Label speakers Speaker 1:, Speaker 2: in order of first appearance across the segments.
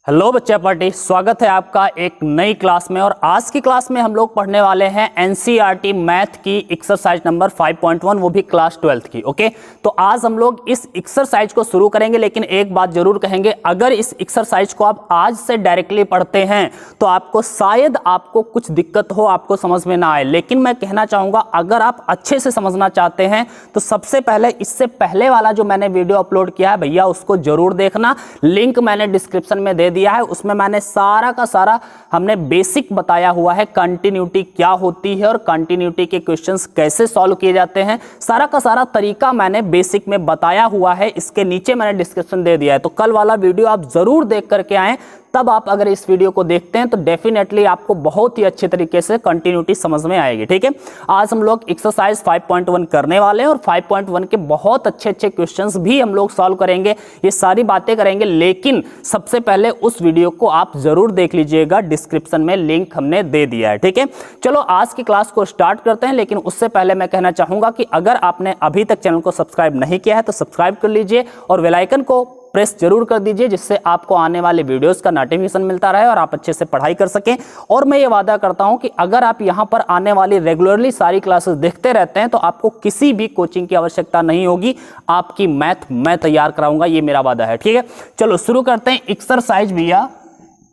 Speaker 1: Hello बच्चा party, स्वागत है आपका एक नई क्लास में। और आज की क्लास में हम लोग पढ़ने वाले हैं एनसीईआरटी मैथ की एक्सरसाइज नंबर 5.1, वो भी क्लास 12th की। ओके, तो आज हम लोग इस एक्सरसाइज को शुरू करेंगे, लेकिन एक बात जरूर कहेंगे, अगर इस एक्सरसाइज को आप आज से डायरेक्टली पढ़ते हैं तो आपको शायद कुछ दिक्कत हो, आपको समझ में ना आए। लेकिन मैं कहना चाहूँगा, अगर आप अच्छे से समझना चाहते हैं तो सबसे पहले इससे पहले वाला जो मैंने वीडियो अपलोड किया है भैया, उसको जरूर देखना। लिंक मैंने डिस्क्रिप्शन में दे दिया है। उसमें मैंने सारा का सारा हमने बेसिक बताया हुआ है, कंटिन्यूटी क्या होती है और कंटिन्यूटी के क्वेश्चंस कैसे सॉल्व किए जाते हैं, सारा का सारा तरीका मैंने बेसिक में बताया हुआ है। इसके नीचे मैंने डिस्क्रिप्शन दे दिया है, तो कल वाला वीडियो आप जरूर देख करके आएं। तब आप अगर इस वीडियो को देखते हैं तो डेफिनेटली आपको बहुत ही अच्छे तरीके से कंटिन्यूटी समझ में आएगी। ठीक है, आज हम लोग एक्सरसाइज 5.1 करने वाले हैं और 5.1 के बहुत अच्छे अच्छे क्वेश्चंस भी हम लोग सॉल्व करेंगे, ये सारी बातें करेंगे। लेकिन सबसे पहले उस वीडियो को आप जरूर देख लीजिएगा, डिस्क्रिप्शन में लिंक हमने दे दिया है। ठीक है, चलो आज की क्लास को स्टार्ट करते हैं। लेकिन उससे पहले मैं कहना चाहूंगा कि अगर आपने अभी तक चैनल को सब्सक्राइब नहीं किया है तो सब्सक्राइब कर लीजिए और बेल आइकन को प्रेस जरूर कर दीजिए, जिससे आपको आने वाले वीडियोस का नोटिफिकेशन मिलता रहे और आप अच्छे से पढ़ाई कर सकें। और मैं ये वादा करता हूं कि अगर आप यहां पर आने वाली रेगुलरली सारी क्लासेस देखते रहते हैं तो आपको किसी भी कोचिंग की आवश्यकता नहीं होगी, आपकी मैथ मैं तैयार कराऊंगा, ये मेरा वादा है। ठीक है, चलो शुरू करते हैं एक्सरसाइज भैया।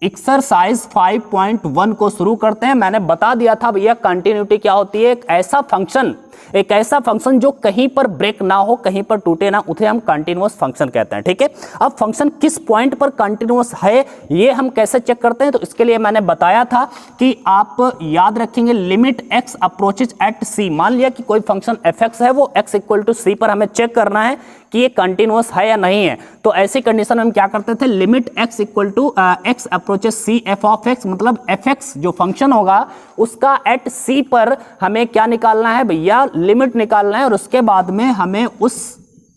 Speaker 1: एक्सरसाइज 5.1 को शुरू करते हैं। मैंने बता दिया था भैया कंटिन्यूटी क्या होती है, एक ऐसा फंक्शन जो कहीं पर ब्रेक ना हो, कहीं पर टूटे ना, उसे हम कंटिन्यूअस फंक्शन कहते हैं। ठीक है, अब फंक्शन किस पॉइंट पर कंटिन्यूअस है ये हम कैसे चेक करते हैं, तो इसके लिए मैंने बताया था कि आप याद रखेंगे limit x approaches at c। मान लिया कि कोई फंक्शन fx है, वो x इक्वल टू c पर हमें चेक करना है कि ये कंटिन्यूअस है या नहीं है। तो ऐसी कंडीशन में हम क्या करते थे, limit x equal to x approaches c f of x, मतलब fx जो फंक्शन होगा उसका एट c पर हमें क्या निकालना है भैया, लिमिट निकालना है। और उसके बाद में हमें उस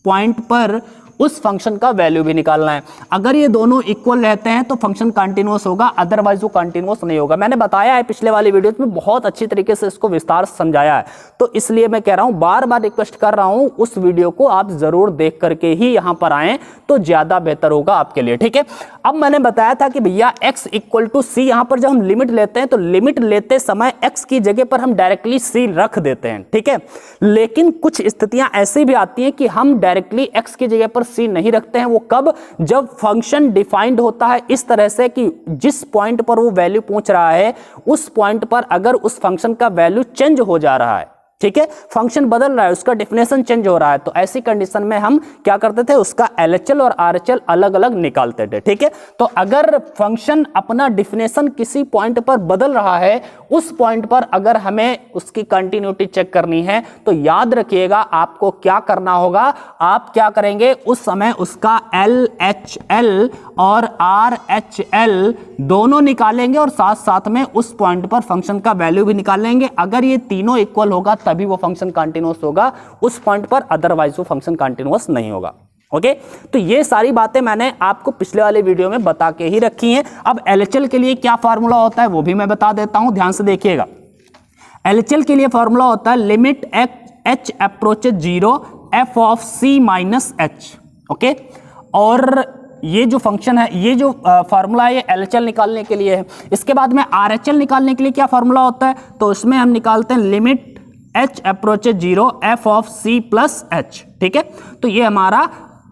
Speaker 1: पॉइंट पर उस फंक्शन का वैल्यू भी निकालना है। अगर ये दोनों इक्वल रहते हैं तो फंक्शन कंटिन्यूअस होगा, अदरवाइज वो कंटिन्यूअस नहीं होगा। मैंने बताया है पिछले वाली वीडियो में, बहुत अच्छी तरीके से इसको विस्तार से समझाया है। तो इसलिए मैं कह रहा हूं, बार बार रिक्वेस्ट कर रहा हूं, उस वीडियो को आप जरूर देख करके ही यहां पर आए तो ज्यादा बेहतर होगा आपके लिए। ठीक है, अब मैंने बताया था कि भैया x इक्वल टू c, यहां पर जब हम लिमिट लेते हैं तो लिमिट लेते समय x की जगह पर हम डायरेक्टली c रख देते हैं। ठीक है, लेकिन कुछ स्थितियां ऐसी भी आती हैं कि हम डायरेक्टली x की जगह पर c नहीं रखते हैं। वो कब, जब फंक्शन डिफाइंड होता है इस तरह से कि जिस पॉइंट पर वो वैल्यू पहुंच रहा है उस पॉइंट पर अगर उस फंक्शन का वैल्यू चेंज हो जा रहा है, ठीक है, फंक्शन बदल रहा है, उसका डेफिनेशन चेंज हो रहा है, तो ऐसी कंडीशन में हम क्या करते थे, उसका LHL और RHL अलग अलग निकालते थे। ठीक है, तो अगर फंक्शन अपना डेफिनेशन किसी पॉइंट पर बदल रहा है, उस पॉइंट पर अगर हमें उसकी कंटिन्यूटी चेक करनी है तो याद रखिएगा आपको क्या करना होगा, आप क्या करेंगे, उस समय उसका LHL और RHL दोनों निकालेंगे और साथ साथ में उस पॉइंट पर फंक्शन का वैल्यू भी निकाल लेंगे। अगर ये तीनों इक्वल होगा तभी वो फंक्शन कंटिन्यूअस होगा उस पॉइंट पर, अदरवाइज वो फंक्शन कंटिन्यूअस नहीं होगा। ओके, तो ये सारी बातें मैंने आपको पिछले वाले वीडियो में बता के ही रखी हैं। अब LHL के लिए क्या फार्मूला होता है वो भी मैं बता देता हूं, ध्यान से देखिएगा। LHL के लिए फार्मूला होता है limit h approaches 0 f of c minus h। Okay, और ये जो फंक्शन है, ये जो फार्मूला है, ये LHL निकालने के लिए है। इसके बाद में RHL निकालने के लिए क्या फार्मूला होता है, तो उसमें हम निकालते हैं limit h approaches 0 f of c plus h। ठीक है, तो ये हमारा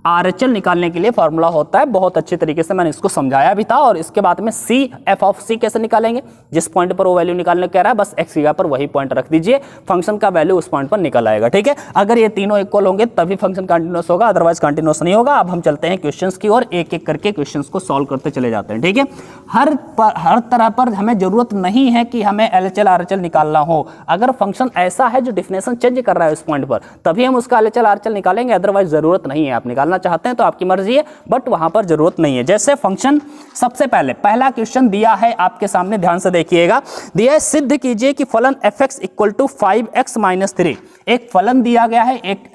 Speaker 1: RHL निकालने के लिए फार्मूला होता है। बहुत अच्छे तरीके से मैंने इसको समझाया भी था। और इसके बाद में c f ऑफ c कैसे निकालेंगे, जिस पॉइंट पर वो वैल्यू निकालने कह रहा है बस x की जगह पर वही पॉइंट रख दीजिए, फंक्शन का वैल्यू उस पॉइंट पर निकल आएगा। ठीक है, अगर ये तीनों इक्वल होंगे तभी फंक्शन कंटिन्यूअस होगा, अदरवाइज कंटिन्यूअस नहीं होगा। अब हम चलते हैं क्वेश्चंस की ओर, एक एक करके क्वेश्चंस को सॉल्व करते चले जाते हैं। ठीक है, हर तरह पर हमें जरूरत नहीं है कि हमें LHL RHL निकालना हो। अगर फंक्शन ऐसा है जो डेफिनेशन चेंज कर रहा है उस पॉइंट पर, तभी हम उसका LHL RHL निकालेंगे, अदरवाइज जरूरत नहीं है। आप निकालना चाहते हैं तो आपकी मर्जी है, बट वहां पर जरूरत नहीं है। जैसे फंक्शन, सबसे पहले पहला क्वेश्चन दिया है आपके सामने, ध्यान से देखिएगा। दिया है सिद्ध कीजिए कि फलन fx equal to 5x minus 3। एक फलन दिया गया है, एक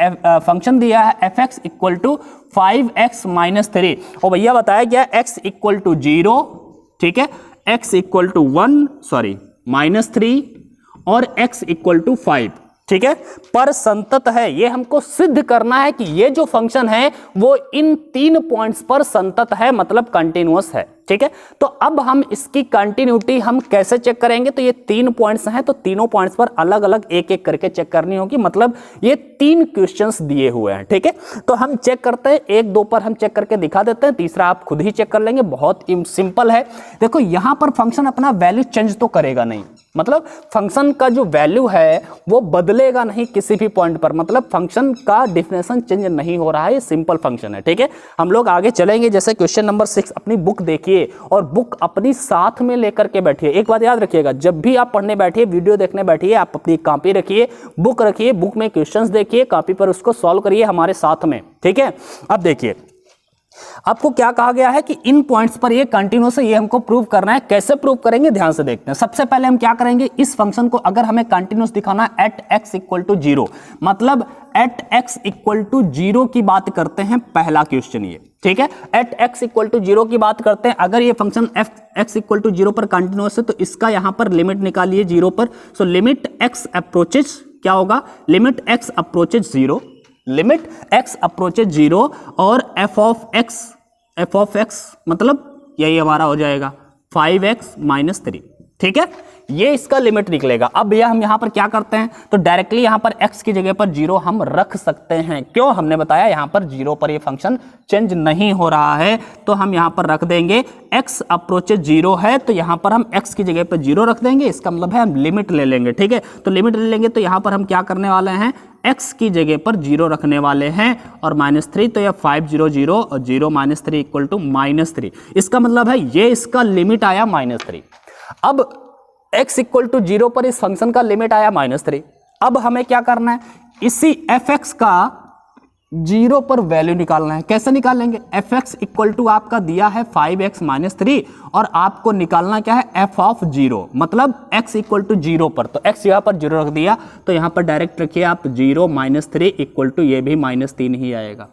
Speaker 1: फंक्शन दिया है fx equal to 5x minus 3, और भैया बताया गया x इक्वल टू 0, ठीक है, x इक्वल टू 1 माइनस 3 और x इक्वल टू 5। ठीक है, पर संतत है। ये हमको सिद्ध करना है कि ये जो फंक्शन है वो इन 3 पॉइंट्स पर संतत है, मतलब कंटिन्यूअस है। ठीक है। तो अब हम इसकी कंटिन्यूटी हम कैसे चेक करेंगे, तो ये 3 पॉइंट्स हैं, तो तीनों पॉइंट्स पर अलग अलग एक एक करके चेक करनी होगी, मतलब ये 3 क्वेश्चंस दिए हुए हैं, ठीक है। तो हम चेक करते हैं, 1 2 पर हम चेक करके दिखा देते हैं, तीसरा आप खुद ही चेक कर लेंगे, बहुत सिंपल है। देखो यहां पर फंक्शन अपना वैल्यू चेंज तो करेगा नहीं, मतलब फंक्शन का जो वैल्यू है वो बदलेगा नहीं किसी भी पॉइंट पर, मतलब फंक्शन का डेफिनेशन चेंज नहीं हो रहा है, ये सिंपल फंक्शन है, ठीक है। हम लोग आगे चलेंगे, जैसे क्वेश्चन नंबर 6, अपनी बुक देखिए और बुक अपनी साथ में लेकर के बैठिए। एक बात याद रखिएगा, जब भी आप पढ़ने बैठिए, वीडियो देखने बैठिए, आप अपनी कॉपी रखिए, बुक रखिए, बुक में क्वेश्चंस देखिए, कॉपी पर उसको सॉल्व करिए हमारे साथ में, ठीक है। अब देखिए आपको क्या कहा गया है कि इन पॉइंट्स पर ये कंटिन्यूअस है, ये हमको प्रूव करना है। कैसे प्रूव करेंगे ध्यान से देखते हैं। सबसे पहले हम क्या करेंगे, इस फंक्शन को अगर हमें कंटिन्यूअस दिखाना है एट एक्स इक्वल टू 0, मतलब एट एक्स इक्वल टू 0 की बात करते हैं, पहला क्वेश्चन ये, ठीक है। एट एक्स इक्वल टू 0 की बात करते हैं, अगर ये function F X equal to 0 पर कंटिन्यूअस है तो इसका यहां पर लिमिट निकालिए 0 पर। सो लिमिट एक्स अप्रोचेज क्या होगा, limit x approaches 0, limit x approaches 0 और f ऑफ x मतलब यही हमारा हो जाएगा 5x माइनस 3, ठीक है। ये इसका लिमिट निकलेगा। अब भैया हम यहां पर क्या करते हैं, तो डायरेक्टली यहां पर x की जगह पर 0 हम रख सकते हैं। क्यों, हमने बताया यहां पर 0 पर ये फंक्शन चेंज नहीं हो रहा है, तो हम यहां पर रख देंगे x अप्रोचेज 0 है, तो यहां पर हम x की जगह पर 0 रख देंगे। इसका मतलब है हम लिमिट ले लेंगे, ठीक है। तो लिमिट ले लेंगे तो यहां पर हम क्या करने वाले हैं, x की जगह पर 0 रखने वाले हैं और -3, तो यह 5 0 0 और 0 -3 इक्वल टू -3। इसका मतलब है ये इसका लिमिट आया -3। अब x इक्वल टू 0 पर इस फंक्शन का लिमिट आया -3। अब हमें क्या करना है, इसी fx का 0 पर वैल्यू निकालना है। कैसे निकालेंगे, fx इक्वल टू आपका दिया है 5x माइनस 3 और आपको निकालना क्या है, f ऑफ 0, मतलब x इक्वल टू 0 पर, तो x यहाँ पर 0 रख दिया, तो यहाँ पर डायरेक्ट रखिए आप 0 -3 इक्वल टू ये भी -3 ही आएगा।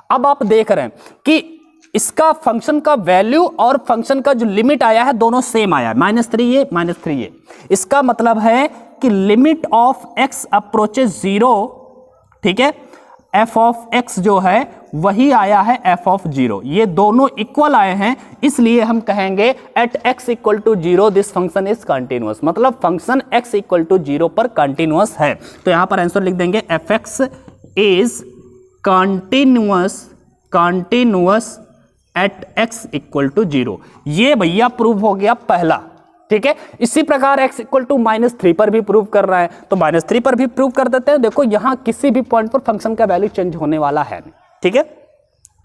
Speaker 1: अब आप देख रहे हैं कि इसका फंक्शन का वैल्यू और फंक्शन का जो लिमिट आया है दोनों सेम आया है, -3 ये -3 ये। इसका मतलब है कि लिमिट ऑफ x अप्रोचेज 0, ठीक है, f ऑफ x जो है वही आया है f ऑफ 0, ये दोनों इक्वल आए हैं, इसलिए हम कहेंगे at x equal to 0 this function is continuous, मतलब फंक्शन x इक्वल टू 0 पर कंटिन्यूअस है। तो यहां पर आंसर लिख देंगे fx is continuous at x equal to 0। ये भैया प्रूव हो गया पहला, ठीक है। इसी प्रकार x इक्वल टू -3 पर भी प्रूव कर रहा है, तो -3 पर भी प्रूव कर देते हैं। देखो यहां किसी भी पॉइंट पर फंक्शन का वैल्यू चेंज होने वाला है, ठीक है।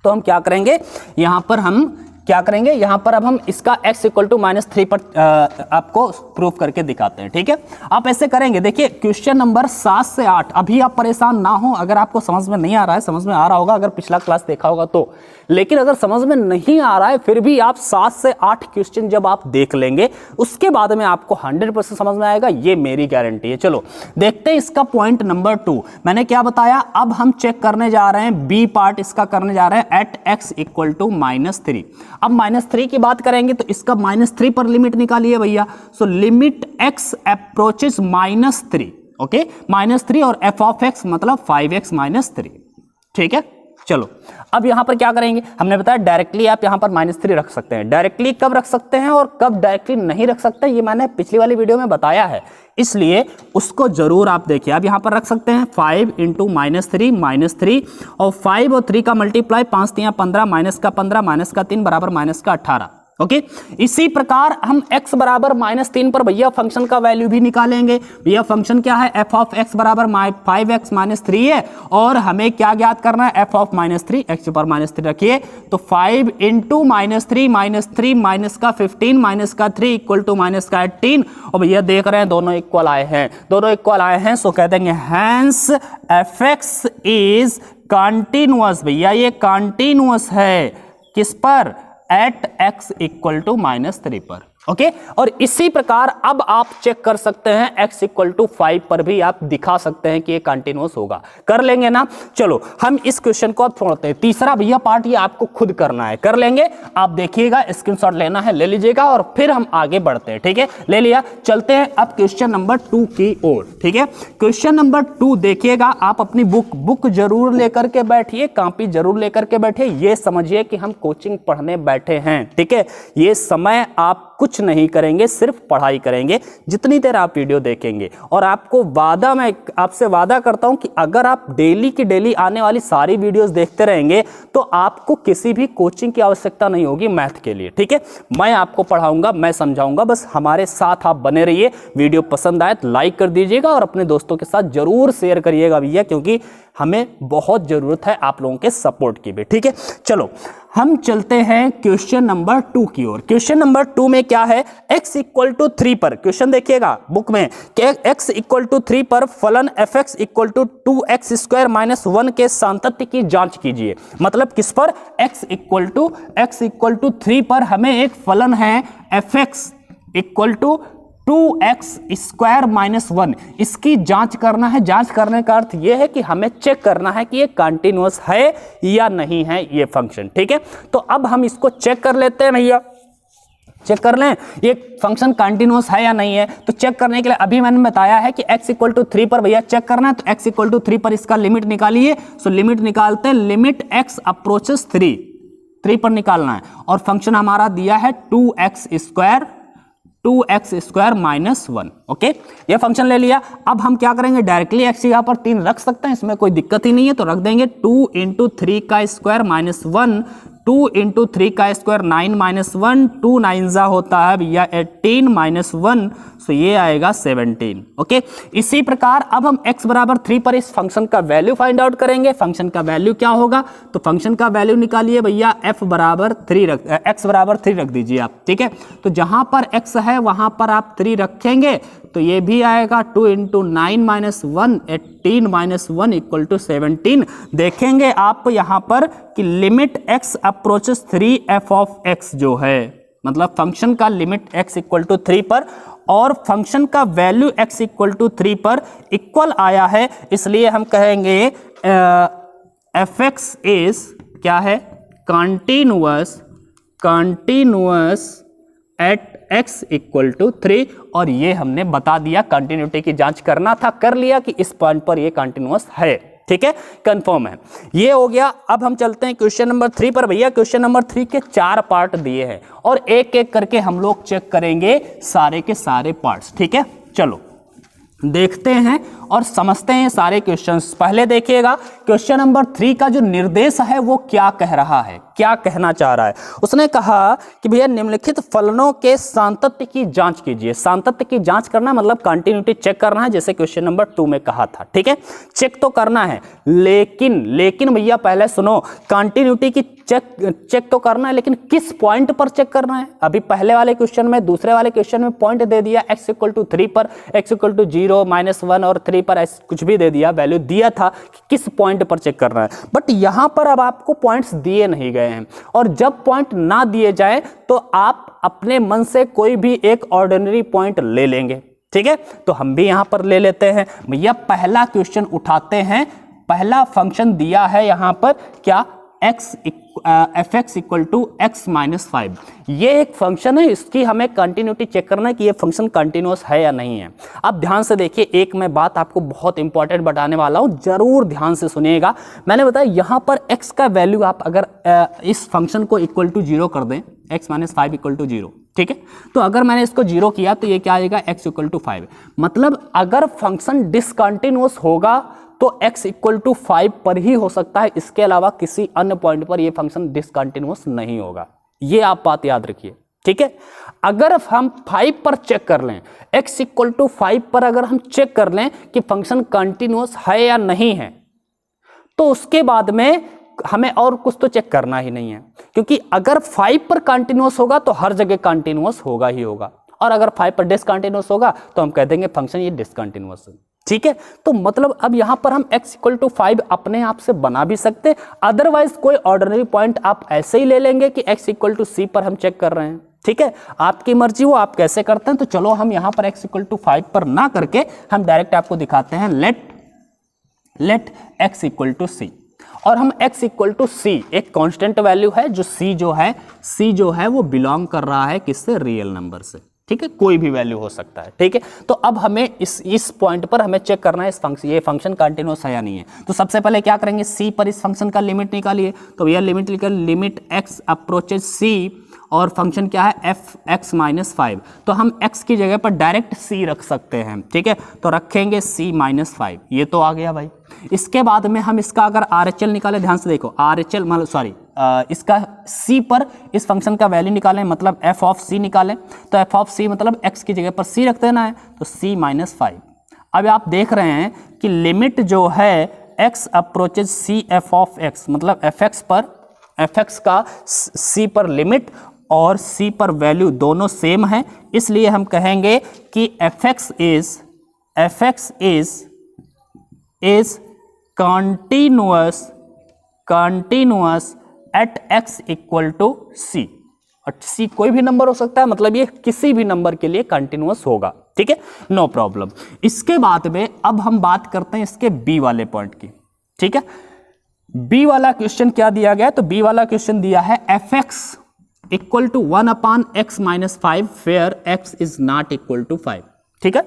Speaker 1: तो हम क्या करेंगे, यहां पर हम क्या करेंगे, यहां पर अब हम इसका x इक्वल टू -3 पर आपको प्रूव करके दिखाते हैं, ठीक है। आप ऐसे करेंगे, देखिए क्वेश्चन नंबर 7 से 8, अभी आप परेशान ना हो, अगर आपको समझ में नहीं आ रहा है, समझ में आ रहा होगा अगर पिछला क्लास देखा होगा तो, लेकिन अगर समझ में नहीं आ रहा है फिर भी आप 7 से 8 क्वेश्चन जब आप देख लेंगे उसके बाद में आपको 100% समझ में आएगा, ये मेरी गारंटी है। चलो देखते हैं इसका पॉइंट नंबर 2। मैंने क्या बताया, अब हम चेक करने जा रहे हैं बी पार्ट, इसका करने जा रहे हैं एट x इक्वल टू -3। अब -3 की बात करेंगे तो इसका -3 पर लिमिट निकालिए भैया। So limit x approaches -3, okay, -3 और f ऑफ x मतलब 5x माइनस 3, ठीक है। चलो अब यहां पर क्या करेंगे, हमने बताया डायरेक्टली आप यहां पर -3 रख सकते हैं। डायरेक्टली कब रख सकते हैं और कब डायरेक्टली नहीं रख सकते ये मैंने पिछली वाली वीडियो में बताया है, इसलिए उसको जरूर आप देखिए। आप यहां पर रख सकते हैं 5 इंटू -3 और 5 और 3 का मल्टीप्लाई, 5 3 15, -15 -3 बराबर -18, ओके। इसी प्रकार हम x बराबर -3 पर भैया फंक्शन का वैल्यू भी निकालेंगे। भैया फंक्शन क्या है, f ऑफ x बराबर 5x माइनस 3 है और हमें क्या ज्ञात करना है, f ऑफ -3, x पर -3 रखिए, तो 5 इंटू -3 माइनस का 15 माइनस का 3 इक्वल टू -18, और भैया देख रहे हैं दोनों इक्वल आए हैं, दोनों इक्वल आए हैं, सो कह देंगे हैंस fx इज कंटिन्यूअस। भैया ये कंटिन्यूअस है किस पर, एट x इक्वल टू -3 पर। ओके और इसी प्रकार अब आप चेक कर सकते हैं x इक्वल टू 5 पर भी आप दिखा सकते हैं कि ये कंटिन्यूअस होगा। कर लेंगे ना। चलो हम इस क्वेश्चन को अब छोड़ते हैं। तीसरा भैया पार्ट ये आपको खुद करना है, कर लेंगे। आप देखिएगा, स्क्रीनशॉट लेना है ले लीजिएगा और फिर हम आगे बढ़ते हैं। ठीक है, ले लिया। चलते हैं अब क्वेश्चन नंबर 2 की ओर। ठीक है, क्वेश्चन नंबर 2 देखिएगा। आप अपनी बुक जरूर लेकर के बैठिए, कॉपी जरूर लेकर के बैठिए। ये समझिए कि हम कोचिंग पढ़ने बैठे हैं। ठीक है, ये समय आप कुछ नहीं करेंगे, सिर्फ पढ़ाई करेंगे जितनी देर आप वीडियो देखेंगे। और आपको वादा, मैं आपसे वादा करता हूं कि अगर आप डेली की डेली आने वाली सारी वीडियोस देखते रहेंगे तो आपको किसी भी कोचिंग की आवश्यकता नहीं होगी मैथ के लिए। ठीक है, मैं आपको पढ़ाऊंगा, मैं समझाऊंगा, बस हमारे साथ आप बने रहिए। वीडियो पसंद आए तो लाइक कर दीजिएगा और अपने दोस्तों के साथ जरूर शेयर करिएगा भैया, क्योंकि हमें बहुत जरूरत है आप लोगों के सपोर्ट की भी। ठीक है, चलो हम चलते हैं क्वेश्चन नंबर 2 की ओर। क्वेश्चन नंबर 2 में क्या है, x इक्वल टू 3 पर, क्वेश्चन देखिएगा बुक में, x इक्वल टू 3 पर फलन fx equal to 2x square minus 1 के सांतत्य की जांच कीजिए। मतलब किस पर, x इक्वल टू 3 पर हमें एक फलन है fx equal to 2x square minus 1, इसकी जांच करना है। जांच करने का अर्थ यह है कि हमें चेक करना है कि ये कंटिन्यूअस है या नहीं है ये फंक्शन। ठीक है, तो अब हम इसको चेक कर लेते हैं भैया, चेक कर लें ये फंक्शन कंटिन्यूअस है या नहीं है। तो चेक करने के लिए अभी मैंने बताया है कि x इक्वल टू 3 पर भैया चेक करना है, तो x इक्वल टू 3 पर इसका लिमिट निकालिए। सो लिमिट निकालते हैं, लिमिट x अप्रोचेस 3 पर निकालना है और फंक्शन हमारा दिया है 2x स्क्वायर माइनस 1। ओके, ये फंक्शन ले लिया। अब हम क्या करेंगे, डायरेक्टली x यहां पर 3 रख सकते हैं, इसमें कोई दिक्कत ही नहीं है। तो रख देंगे 2 इंटू 3 का स्क्वायर माइनस 1, 2 इंटू 3 का स्क्वायर 9 माइनस 1, 2 9 होता है भैया 18 माइनस 1, सो ये आएगा 17। ओके, इसी प्रकार अब हम x बराबर 3 पर इस फंक्शन का वैल्यू फाइंड आउट करेंगे। फंक्शन का वैल्यू क्या होगा, तो फंक्शन का वैल्यू निकालिए भैया, x बराबर 3 रख दीजिए आप। ठीक है, तो जहां पर x है वहां पर आप 3 रखेंगे तो ये भी आएगा 2 into 9 minus 1, 18 minus 1 equal to 17। देखेंगे आप यहां पर कि limit x approaches 3 f of x जो है, मतलब फंक्शन का लिमिट x इक्वल टू 3 पर और फंक्शन का वैल्यू x इक्वल टू 3 पर इक्वल आया है, इसलिए हम कहेंगे fx इज क्या है, continuous at x equal to 3। और ये हमने बता दिया, कंटिन्यूटी की जांच करना था, कर लिया कि इस पॉइंट पर ये कंटिन्यूअस है। ठीक है, कंफर्म है, ये हो गया। अब हम चलते हैं क्वेश्चन नंबर 3 पर। भैया क्वेश्चन नंबर 3 के 4 पार्ट दिए हैं और एक एक करके हम लोग चेक करेंगे सारे के सारे पार्ट्स। ठीक है, चलो देखते हैं और समझते हैं सारे क्वेश्चंस। पहले देखिएगा क्वेश्चन नंबर 3 का जो निर्देश है वो क्या कह रहा है, क्या कहना चाह रहा है। उसने कहा कि भैया निम्नलिखित फलनों के सांतत्य की जांच कीजिए। सांतत्य की जांच करना मतलब कंटिन्यूटी चेक करना है, जैसे क्वेश्चन नंबर 2 में कहा था। ठीक है, चेक तो करना है, लेकिन भैया पहले सुनो, कंटिन्यूटी की चेक तो करना है, लेकिन किस पॉइंट पर चेक करना है। अभी पहले वाले क्वेश्चन में, दूसरे वाले क्वेश्चन में पॉइंट दे दिया x इक्वल टू 3 पर, x इक्वल टू 0 माइनस 1 और 3 पर कुछ भी दे दिया, वैल्यू दिया था कि किस पॉइंट पर चेक करना है। बट यहां पर अब आपको पॉइंट्स दिए नहीं गए हैं, और जब पॉइंट ना दिए जाए तो आप अपने मन से कोई भी एक ऑर्डिनरी पॉइंट ले लेंगे। ठीक है, तो हम भी यहां पर ले लेते हैं भैया। पहला क्वेश्चन उठाते हैं, पहला फंक्शन दिया है यहां पर क्या, fx equal to x minus 5। ये एक फंक्शन है, इसकी हमें कंटिन्यूटी चेक करना है कि ये फंक्शन कंटिन्यूअस है या नहीं है। अब ध्यान से देखिए, एक मैं बात आपको बहुत इंपॉर्टेंट बताने वाला हूं, जरूर ध्यान से सुनिएगा। मैंने बताया यहां पर x का वैल्यू आप अगर इस फंक्शन को इक्वल टू 0 कर दें, x माइनस 5 इक्वल टू 0, ठीक है, तो अगर मैंने इसको 0 किया तो ये क्या आएगा, x इक्वल टू 5। मतलब अगर फंक्शन डिसकंटिन्यूअस होगा तो x इक्वल टू 5 पर ही हो सकता है, इसके अलावा किसी अन्य पॉइंट पर यह फंक्शन डिसकंटिन्यूअस नहीं होगा। ये आप बात याद रखिए। ठीक है, अगर हम 5 पर चेक कर लें, x इक्वल टू 5 पर अगर हम चेक कर लें कि फंक्शन कंटिन्यूअस है या नहीं है, तो उसके बाद में हमें और कुछ तो चेक करना ही नहीं है, क्योंकि अगर 5 पर कंटिन्यूअस होगा तो हर जगह कंटिन्यूअस होगा ही होगा, और अगर 5 पर डिसकंटिन्यूअस होगा तो हम कह देंगे फंक्शन ये डिसकंटिन्यूअस है। ठीक है, तो मतलब अब यहां पर हम x इक्वल टू 5 अपने आप से बना भी सकते, अदरवाइज कोई ऑर्डिनरी पॉइंट आप ऐसे ही ले लेंगे कि x इक्वल टू c पर हम चेक कर रहे हैं। ठीक है, आपकी मर्जी वो आप कैसे करते हैं। तो चलो हम यहां पर x इक्वल टू 5 पर ना करके हम डायरेक्ट आपको दिखाते हैं, लेट x इक्वल टू सी, और हम x इक्वल टू सी एक कांस्टेंट वैल्यू है, जो c जो है वो बिलोंग कर रहा है किससे, रियल नंबर से, ठीक है, कोई भी वैल्यू हो सकता है, ठीक है। तो अब हमें इस पॉइंट पर हमें चेक करना है ये फंक्शन कंटिन्यूअस है या नहीं है। तो सबसे पहले क्या करेंगे, c पर इस फंक्शन का लिमिट निकालिए। तो भैया लिमिट निकाल, लिमिट x अप्रोचेज c, और फंक्शन क्या है एफ एक्स माइनस 5। तो हम x की जगह पर डायरेक्ट c रख सकते हैं, ठीक है। तो रखेंगे c माइनस 5, ये तो आ गया भाई। इसके बाद में हम इसका अगर RHL निकाले, ध्यान से देखो, RHL मतलब सॉरी इसका c पर इस फंक्शन का वैल्यू निकालें, मतलब f ऑफ c निकालें। तो f ऑफ c मतलब x की जगह पर c रख देना है, तो c माइनस 5। अब आप देख रहे हैं कि लिमिट जो है x approaches c f of x, मतलब fx का c पर लिमिट और c पर वैल्यू दोनों सेम है, इसलिए हम कहेंगे कि fx is continuous at x equal to c। और c कोई भी नंबर हो सकता है, मतलब ये किसी भी नंबर के लिए कंटिन्यूअस होगा, ठीक है, नो प्रॉब्लम। इसके बाद में अब हम बात करते हैं इसके b वाले पॉइंट की, ठीक है। b वाला क्वेश्चन क्या दिया गया है, तो b वाला क्वेश्चन दिया है fx equal to 1/x minus 5 where x is not equal to 5, ठीक है,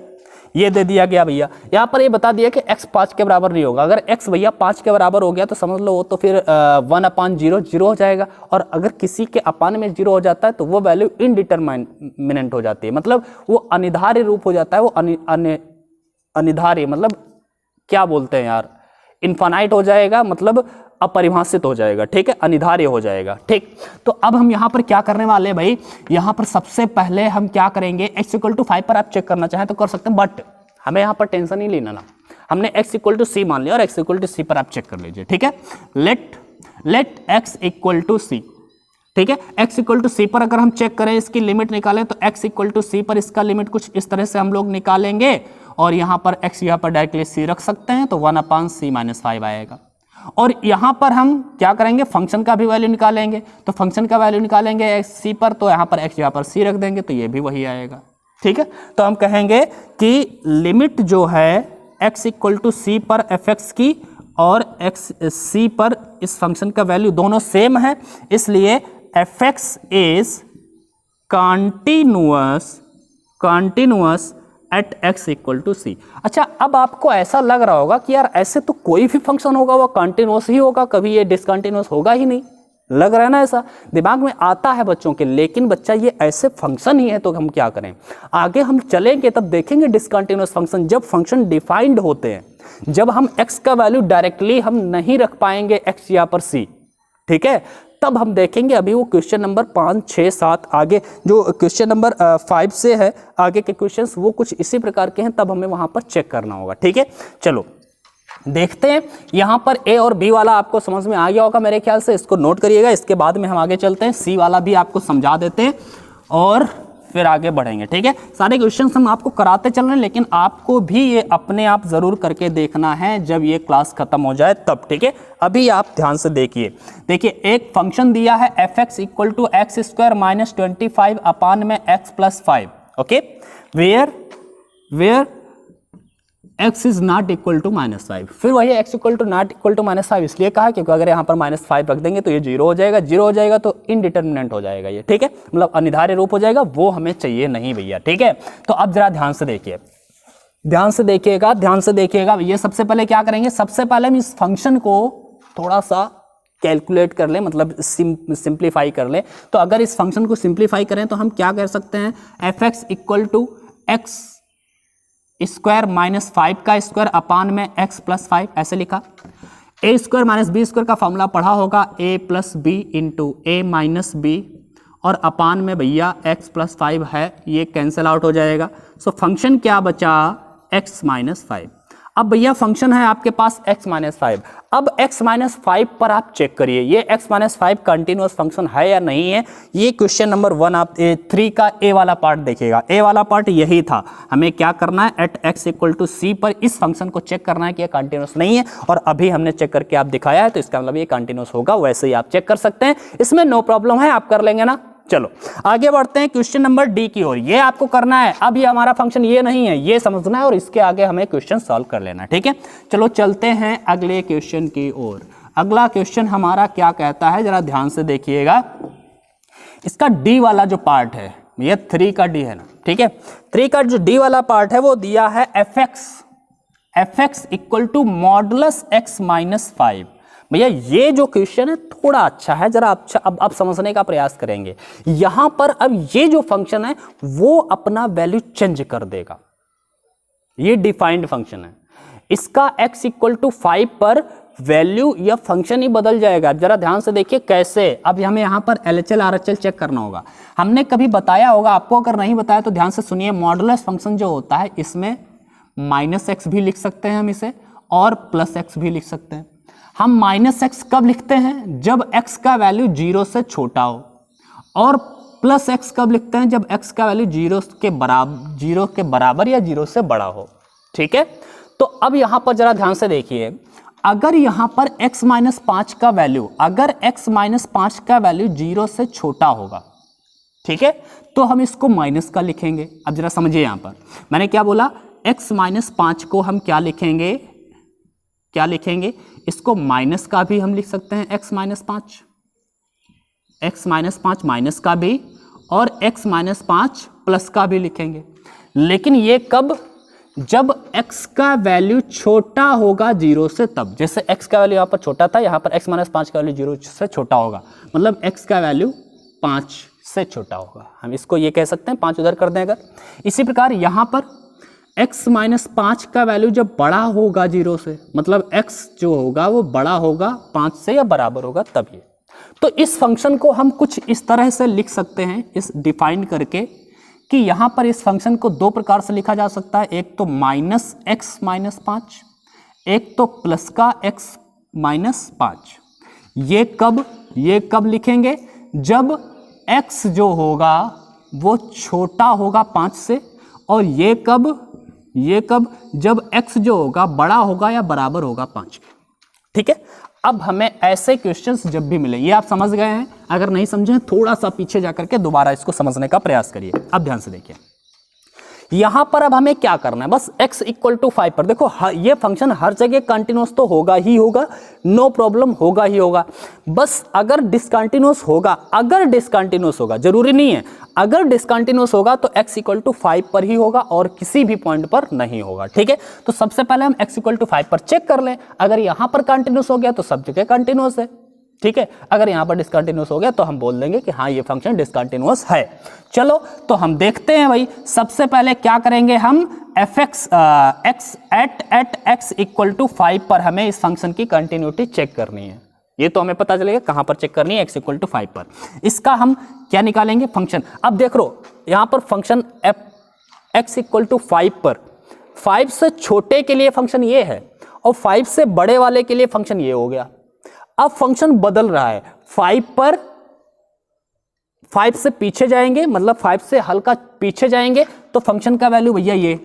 Speaker 1: ये दे दिया गया भैया। यहाँ पर ये बता दिया कि x 5 के बराबर नहीं होगा। अगर x भैया 5 के बराबर हो गया तो समझ लो वो तो फिर 1/0 0 हो जाएगा, और अगर किसी के अपान में 0 हो जाता है तो वो वैल्यू इनडिटरमिनेंट हो जाती है, मतलब वो अनिर्धार्य रूप हो जाता है। वो अनिर्धार्य मतलब क्या बोलते हैं यार, इनफाइनाइट हो जाएगा, मतलब अपरिभाषित हो जाएगा, ठीक है, अनिर्धार्य हो जाएगा, ठीक। तो अब हम यहाँ पर क्या करने वाले हैं भाई, यहाँ पर सबसे पहले हम क्या करेंगे, x इक्वल टू 5 पर आप चेक करना चाहें तो कर सकते हैं, बट हमें यहाँ पर टेंशन नहीं लेना ना, हमने x इक्वल टू सी मान लिया और x इक्वल टू सी पर आप चेक कर लीजिए, ठीक है। लेट x इक्वल टू सी, ठीक है, x इक्वल टू सी पर अगर हम चेक करें, इसकी लिमिट निकालें, तो x इक्वल टू सी पर इसका लिमिट कुछ इस तरह से हम लोग निकालेंगे, और यहाँ पर x यहाँ पर डायरेक्टली c रख सकते हैं, तो 1/c माइनस 5 आएगा। और यहाँ पर हम क्या करेंगे, फंक्शन का भी वैल्यू निकालेंगे। तो फंक्शन का वैल्यू निकालेंगे x c पर, तो यहाँ पर x यहाँ पर c रख देंगे, तो ये भी वही आएगा, ठीक है। तो हम कहेंगे कि लिमिट जो है x इक्वल टू सी पर fx की और x c पर इस फंक्शन का वैल्यू दोनों सेम है, इसलिए fx is continuous at x equal to C. अच्छा, अब आपको ऐसा लग रहा होगा कि यार ऐसे तो कोई भी फंक्शन होगा वो कंटिन्यूअस ही होगा, कभी ये डिसकंटिन्यूअस होगा ही नहीं, लग रहा है ना, ऐसा दिमाग में आता है बच्चों के। लेकिन बच्चा ये ऐसे फंक्शन ही है, तो हम क्या करें, आगे हम चलेंगे तब देखेंगे डिसकंटिन्यूअस फंक्शन, जब फंक्शन डिफाइंड होते हैं, जब हम x का वैल्यू डायरेक्टली हम नहीं रख पाएंगे x यहाँ पर c, ठीक है, तब हम देखेंगे। अभी वो क्वेश्चन नंबर 5, 6, 7 आगे जो क्वेश्चन नंबर 5 से है आगे के क्वेश्चंस वो कुछ इसी प्रकार के हैं, तब हमें वहां पर चेक करना होगा, ठीक है। चलो देखते हैं, यहां पर a और b वाला आपको समझ में आ गया होगा मेरे ख्याल से, इसको नोट करिएगा। इसके बाद में हम आगे चलते हैं, c वाला भी आपको समझा देते हैं और फिर आगे बढ़ेंगे, ठीक है। सारे क्वेश्चंस हम आपको कराते चल रहे हैं, लेकिन आपको भी ये अपने आप जरूर करके देखना है जब ये क्लास खत्म हो जाए तब, ठीक है। अभी आप ध्यान से देखिए, एक फंक्शन दिया है fx equal to X square minus 25 upon में x plus 5, okay, where x is not equal to minus 5। फिर वही x equal to not equal to minus 5 इसलिए कहा क्योंकि अगर यहाँ पर माइनस 5 रख देंगे तो ये 0 हो जाएगा, 0 हो जाएगा तो इनडिटर्मिनेंट हो जाएगा ये, ठीक है, मतलब अनिर्धार्य रूप हो जाएगा, वो हमें चाहिए नहीं भैया, ठीक है। तो अब जरा ध्यान से देखिए, ध्यान से देखिएगा। ये सबसे पहले क्या करेंगे, सबसे पहले हम इस फंक्शन को थोड़ा सा कैलकुलेट कर लें, मतलब सिंप्लीफाई कर लें। तो अगर इस फंक्शन को सिंप्लीफाई करें तो हम क्या कर सकते हैं, fx equal to X square minus 5 का स्क्वायर अपान में x प्लस 5, ऐसे लिखा। a square minus B square का फॉर्मूला पढ़ा होगा, a plus B into a minus B, और अपान में भैया x प्लस 5 है, ये कैंसिल आउट हो जाएगा। सो फंक्शन क्या बचा, x माइनस 5। अब भैया फंक्शन है आपके पास x माइनस 5। अब x माइनस 5 पर आप चेक करिए ये x माइनस 5 कंटिन्यूअस फंक्शन है या नहीं है। ये क्वेश्चन नंबर 1 आप 3 का a वाला पार्ट देखिएगा, a वाला पार्ट यही था। हमें क्या करना है, at x equal to c पर इस फंक्शन को चेक करना है कि ये कंटिन्यूअस नहीं है, और अभी हमने चेक करके आप दिखाया है, तो इसका मतलब ये कंटिन्यूअस होगा। वैसे ही आप चेक कर सकते हैं, इसमें नो प्रॉब्लम है, आप कर लेंगे ना, चलो आगे बढ़ते हैं क्वेश्चन नंबर डी की ओर। ये आपको करना है, अब ये हमारा फंक्शन ये नहीं है, ये समझना है और इसके आगे हमें क्वेश्चन सॉल्व कर लेना है, ठीक है। चलो चलते हैं अगले क्वेश्चन की ओर। अगला क्वेश्चन हमारा क्या कहता है, जरा ध्यान से देखिएगा। इसका डी वाला जो पार्ट है, ये 3 का डी है ना, ठीक है। 3 का जो डी वाला पार्ट है वो दिया है F X equal to modulus x minus 5। भैया ये जो क्वेश्चन है थोड़ा अच्छा है, जरा अच्छा अब समझने का प्रयास करेंगे। यहां पर अब ये जो फंक्शन है वो अपना वैल्यू चेंज कर देगा, ये डिफाइंड फंक्शन है। इसका x इक्वल टू 5 पर वैल्यू या फंक्शन ही बदल जाएगा। जरा ध्यान से देखिए कैसे। अब हमें यहां पर LHL RHL चेक करना होगा। हमने कभी बताया होगा आपको, अगर नहीं बताया तो ध्यान से सुनिए। मॉडुलस फंक्शन जो होता है इसमें -x भी लिख सकते हैं हम इसे, और +x भी लिख सकते हैं। हम -x कब लिखते हैं, जब x का वैल्यू 0 से छोटा हो, और +x कब लिखते हैं, जब x का वैल्यू 0 के बराबर या 0 से बड़ा हो, ठीक है। तो अब यहां पर जरा ध्यान से देखिए, अगर यहां पर x माइनस 5 का वैल्यू, अगर x माइनस 5 का वैल्यू 0 से छोटा होगा, ठीक है, तो हम इसको माइनस का लिखेंगे। अब जरा समझिए, यहां पर मैंने क्या बोला, x माइनस 5 को हम क्या लिखेंगे, इसको माइनस का भी हम लिख सकते हैं, x माइनस 5 माइनस का भी, और x माइनस 5 प्लस का भी लिखेंगे। लेकिन ये कब, जब x का वैल्यू छोटा होगा 0 से, तब। जैसे x का वैल्यू यहाँ पर छोटा था, यहाँ पर x माइनस 5 का वैल्यू 0 से छोटा होगा, मतलब x का वैल्यू 5 से छोटा होगा। हम इसको ये कह सकते हैं, 5 उधर कर दें अगर। इसी प्रकार यहाँ पर x माइनस 5 का वैल्यू जब बड़ा होगा 0 से, मतलब x जो होगा वो बड़ा होगा 5 से या बराबर होगा, तब ये। तो इस फंक्शन को हम कुछ इस तरह से लिख सकते हैं, इस डिफाइन करके, कि यहां पर इस फंक्शन को 2 प्रकार से लिखा जा सकता है। एक तो -x माइनस 5, एक तो प्लस का x माइनस 5। ये कब लिखेंगे, जब x जो होगा वो छोटा होगा 5 से, और ये कब, जब x जो होगा बड़ा होगा या बराबर होगा 5 के, ठीक है। अब हमें ऐसे क्वेश्चंस जब भी मिले, ये आप समझ गए हैं, अगर नहीं समझे थोड़ा सा पीछे जाकर के दोबारा इसको समझने का प्रयास करिए। अब ध्यान से देखिए, यहां पर अब हमें क्या करना है, बस x इक्वल टू 5 पर देखो, ये फंक्शन हर जगह कंटिन्यूस तो होगा ही होगा, नो प्रॉब्लम, होगा ही होगा। बस अगर डिसकंटिन्यूस होगा, जरूरी नहीं है, अगर डिसकंटिन्यूस होगा तो x इक्वल टू 5 पर ही होगा और किसी भी पॉइंट पर नहीं होगा, ठीक है। तो सबसे पहले हम x इक्वल टू 5 पर चेक कर लें। अगर यहां पर कंटिन्यूस हो गया तो सब जगह कंटिन्यूस है, ठीक है। अगर यहां पर डिसकंटिन्यूस हो गया तो हम बोल देंगे कि हाँ ये फंक्शन डिसकंटिन्यूस है। चलो तो हम देखते हैं भाई, सबसे पहले क्या करेंगे हम, x at x equal to 5 पर हमें इस फंक्शन की कंटिन्यूटी चेक करनी है। ये तो हमें पता चलेगा कहां पर चेक करनी है, x इक्वल टू 5 पर। इसका हम क्या निकालेंगे, फंक्शन। अब देख लो यहां पर फंक्शन x इक्वल टू 5 पर 5 से छोटे के लिए फंक्शन ये है, और 5 से बड़े वाले के लिए फंक्शन ये हो गया। अब फंक्शन बदल रहा है, 5 पर 5 से पीछे जाएंगे, मतलब 5 से हल्का पीछे जाएंगे तो फंक्शन का वैल्यू भैया ये,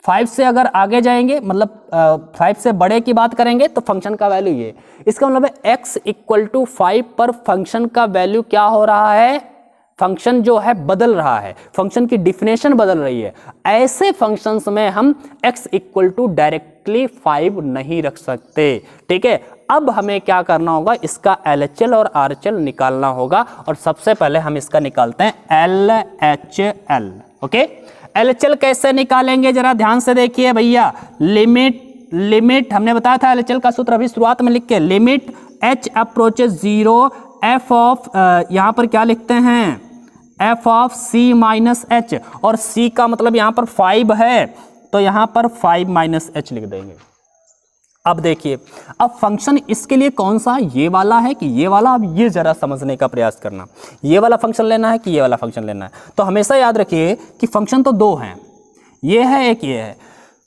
Speaker 1: 5 से अगर आगे जाएंगे, मतलब 5 से बड़े की बात करेंगे तो फंक्शन का वैल्यू ये। इसका मतलब है x इक्वल टू 5 पर फंक्शन का वैल्यू क्या हो रहा है, फंक्शन जो है बदल रहा है, फंक्शन की डिफिनेशन बदल रही है। ऐसे फंक्शंस में हम x इक्वल टू डायरेक्टली 5 नहीं रख सकते, ठीक है। अब हमें क्या करना होगा, इसका LHL और RHL निकालना होगा, और सबसे पहले हम इसका निकालते हैं LHL, ओके। LHL कैसे निकालेंगे, जरा ध्यान से देखिए भैया। लिमिट हमने बताया था LHL का सूत्र अभी शुरुआत में लिख के, limit h approaches 0 f of, यहां पर क्या लिखते हैं, f of c minus h, और c का मतलब यहां पर 5 है तो यहां पर 5 माइनस h लिख देंगे। अब देखिए, अब फंक्शन इसके लिए कौन सा, ये वाला है कि ये वाला, अब ये जरा समझने का प्रयास करना, ये वाला फंक्शन लेना है कि ये वाला फंक्शन लेना है। तो हमेशा याद रखिए कि फंक्शन तो 2 हैं, ये है एक ये है।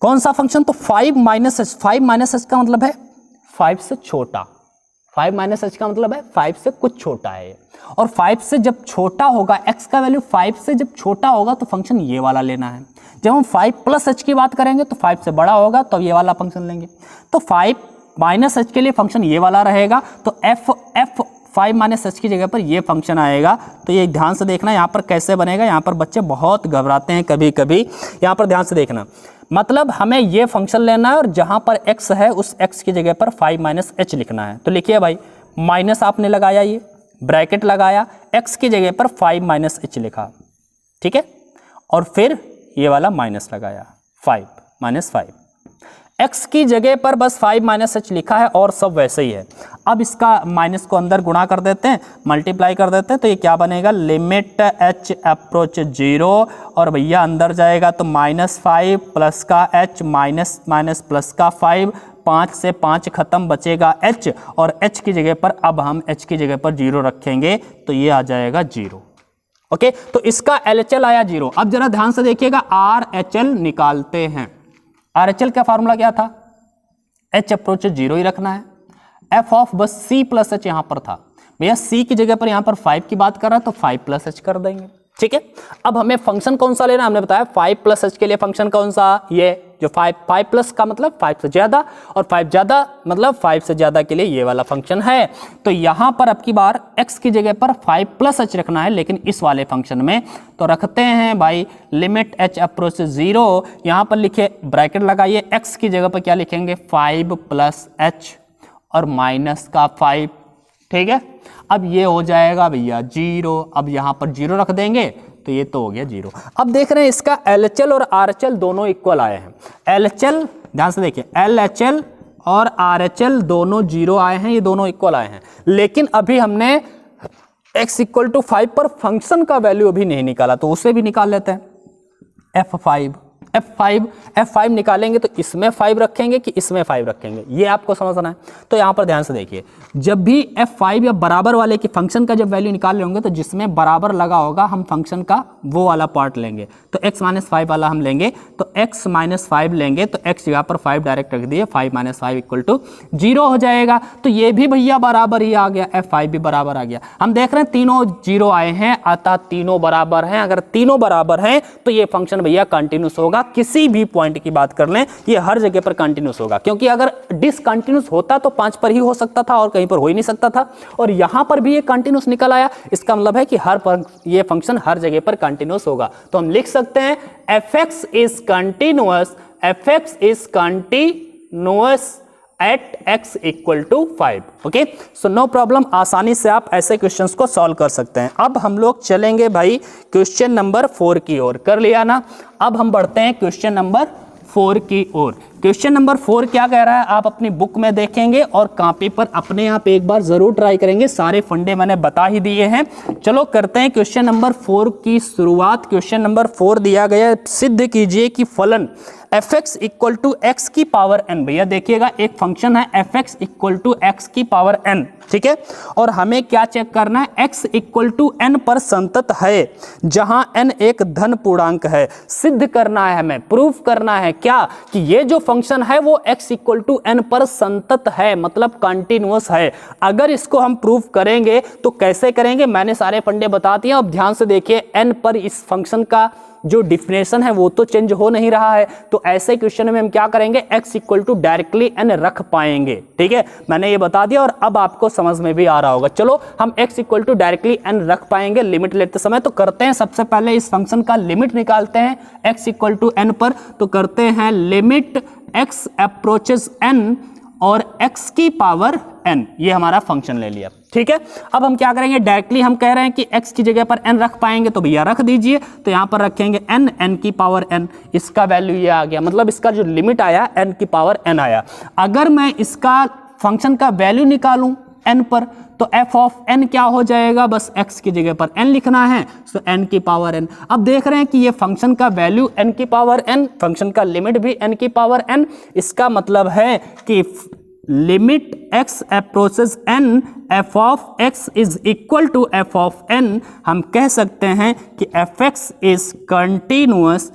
Speaker 1: कौन सा फंक्शन, तो 5 माइनस h का मतलब है 5 से छोटा, 5 माइनस h का मतलब है 5 से कुछ छोटा है, और 5 से जब छोटा होगा, x का वैल्यू 5 से जब छोटा होगा तो फंक्शन ये वाला लेना है। जब हम 5 प्लस h की बात करेंगे तो 5 से बड़ा होगा तो ये वाला फंक्शन लेंगे। तो 5 माइनस h के लिए फंक्शन ये वाला रहेगा, तो 5 माइनस एच की जगह पर ये फंक्शन आएगा। तो ये ध्यान से देखना यहाँ पर कैसे बनेगा। यहाँ पर बच्चे बहुत घबराते हैं कभी कभी, यहाँ पर ध्यान से देखना। मतलब हमें ये फंक्शन लेना है और जहाँ पर x है उस x की जगह पर 5 माइनस एच लिखना है। तो लिखिए भाई, माइनस आपने लगाया, ये ब्रैकेट लगाया, x की जगह पर 5 माइनस एच लिखा, ठीक है, और फिर ये वाला माइनस लगाया, 5 माइनस 5, x की जगह पर बस 5 माइनस एच लिखा है और सब वैसे ही है। अब इसका माइनस को अंदर गुणा कर देते हैं, मल्टीप्लाई कर देते हैं, तो ये क्या बनेगा, लिमिट h अप्रोच 0, और भैया अंदर जाएगा तो -5 प्लस का h माइनस माइनस प्लस का 5, 5 से 5 खत्म, बचेगा h, और h की जगह पर अब हम h की जगह पर 0 रखेंगे तो ये आ जाएगा 0। ओके, तो इसका LHL आया 0। अब जरा ध्यान से देखिएगा, RHL निकालते हैं। RHL का फार्मूला क्या था, h अप्रोच 0 ही रखना है, f ऑफ बस c प्लस h यहाँ पर था, भैया c की जगह पर यहाँ पर 5 की बात कर रहा है तो 5 प्लस h कर देंगे, ठीक है। अब हमें फंक्शन कौन सा लेना, हमने बताया 5 प्लस h के लिए फंक्शन कौन सा, ये जो 5 प्लस का मतलब 5 से ज्यादा, और 5 ज्यादा मतलब 5 से ज्यादा के लिए ये वाला फंक्शन है। तो यहां पर अब की बार x की जगह पर 5 प्लस h रखना है, लेकिन इस वाले फंक्शन में तो रखते हैं भाई लिमिट h अप्रोच 0, यहां पर लिखे ब्रैकेट लगाइए, x की जगह पर क्या लिखेंगे 5 प्लस h और माइनस का 5, ठीक है। अब ये हो जाएगा भैया 0, अब यहां पर 0 रख देंगे तो ये तो हो गया 0। अब देख रहे हैं इसका LHL और RHL दोनों इक्वल आए हैं। LHL ध्यान से देखिए, LHL और RHL दोनों 0 आए हैं, ये दोनों इक्वल आए हैं, लेकिन अभी हमने x इक्वल टू 5 पर फंक्शन का वैल्यू अभी नहीं निकाला, तो उसे भी निकाल लेते हैं। F5 निकालेंगे तो इसमें 5 रखेंगे कि इसमें 5 रखेंगे, ये आपको समझना है। तो यहाँ पर ध्यान से देखिए, जब भी F5 या बराबर वाले की फंक्शन का जब वैल्यू निकाल रहे होंगे तो जिसमें बराबर लगा होगा हम फंक्शन का वो वाला पार्ट लेंगे। तो x माइनस 5 वाला हम लेंगे, तो x माइनस 5 लेंगे, तो x जगह पर 5 डायरेक्ट रख दिए, 5 माइनस 5 इक्वल टू 0 हो जाएगा। तो ये भी भैया बराबर ही आ गया, F5 भी बराबर आ गया। हम देख रहे हैं तीनों 0 आए हैं, अतः तीनों बराबर हैं। अगर तीनों बराबर हैं तो ये फंक्शन भैया कंटिन्यूस होगा, किसी भी पॉइंट की बात कर लें ये हर जगह पर कंटिन्यूस होगा, क्योंकि अगर डिसकंटिन्यूस होता तो 5 पर ही हो सकता था और कहीं पर हो ही नहीं सकता था, और यहां पर भी ये कंटिन्यूस निकल आया, इसका मतलब है कि हर पर ये फंक्शन हर जगह पर कंटिन्यूस होगा। तो हम लिख सकते हैं fx is continuous, fx is continuous at x equal to 5। Okay, so no problem, आसानी से आप ऐसे क्वेश्चंस को सॉल्व कर सकते हैं। अब हम लोग चलेंगे भाई क्वेश्चन नंबर 4 की ओर, कर लिया ना। अब हम बढ़ते हैं क्वेश्चन नंबर 4 की ओर। क्वेश्चन नंबर 4 क्या कह रहा है आप अपनी बुक में देखेंगे और कॉपी पर अपने आप एक बार जरूर ट्राई करेंगे, सारे फंडे मैंने बता ही दिए हैं। चलो करते हैं क्वेश्चन नंबर 4 की शुरुआत। क्वेश्चन नंबर 4 दिया गया है, सिद्ध कीजिए कि फलन fx इक्वल टू एक्स की पावर n। भैया देखिएगा एक फंक्शन है fx इक्वल टू एक्स की पावर n, ठीक है, और हमें क्या चेक करना है, x इक्वल टू n पर संतत है, जहां n एक धन पूर्णांक है। सिद्ध करना है, हमें प्रूफ करना है क्या, कि ये जो फंक्शन है वो x इक्वल टू n पर संतत है, मतलब कंटिन्यूअस है। अगर इसको हम प्रूफ करेंगे तो कैसे करेंगे, मैंने सारे फंडे बता दिए। अब ध्यान से देखिए, n पर इस फंक्शन का जो डिफिनेशन है वो तो चेंज हो नहीं रहा है, तो ऐसे क्वेश्चन में हम क्या करेंगे, x equal to directly n रख पाएंगे, ठीक है, मैंने ये बता दिया और अब आपको समझ में भी आ रहा होगा। चलो हम x equal to directly n रख पाएंगे लिमिट लेते समय, तो करते हैं सबसे पहले इस फंक्शन का लिमिट निकालते हैं x इक्वल टू n पर। तो करते हैं लिमिट x अप्रोचेस n और x की पावर n, ये हमारा फंक्शन ले लिया, ठीक है। अब हम क्या करेंगे, डायरेक्टली हम कह रहे हैं कि x की जगह पर n रख पाएंगे, तो भैया रख दीजिए। तो यहां पर रखेंगे n की पावर n, इसका वैल्यू ये आ गया, मतलब इसका जो लिमिट आया n की पावर n आया। अगर मैं इसका फंक्शन का वैल्यू निकालूं n पर, तो f ऑफ n क्या हो जाएगा, बस x की जगह पर n लिखना है, तो n की पावर n। अब देख रहे हैं कि ये फंक्शन का वैल्यू n की पावर n, फंक्शन का लिमिट भी n की पावर n, इसका मतलब है कि limit x approaches n f of x is equal to f of n। हम कह सकते हैं कि fx is continuous